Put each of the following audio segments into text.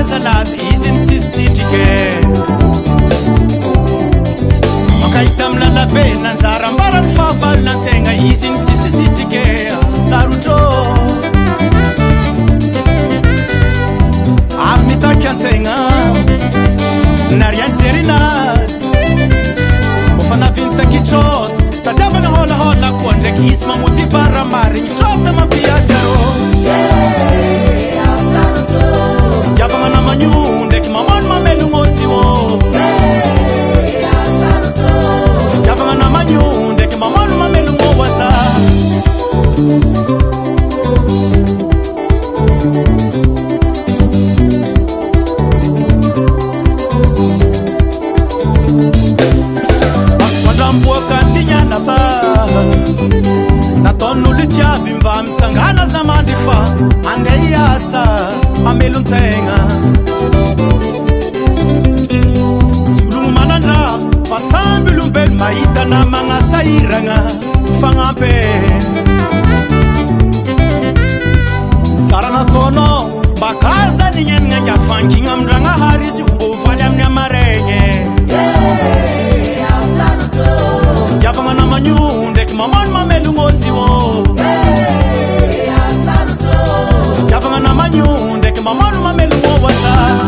salam izin sisitike Makaitam la pena nzara mbara mfafal na tenga izin sisitike Saruto Afnita kyantenga Narian zerinas Ufana vinta kichos Tadavan hola hola Kwande kisma muti barra mari Chosa mapiatero Javanga na manyunde Kimamon mamelu mosiwo Javanga na manyunde Kimamon mamelu mowasa Natonu lichabi mva mtsangana za mandifa Angeyasa amelu mtenga Sulu manandra Fasambi lumbel maita na manga sairanga Fangampe Sarana tono Bakaza niyen nga fanking amranga harisi Uvali amnya marenye Javanga na manyunde Kimamon mamelu mosiwo Javanga na manyunde Kimamon mamelu mowasa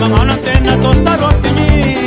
Mangana tena to sarotini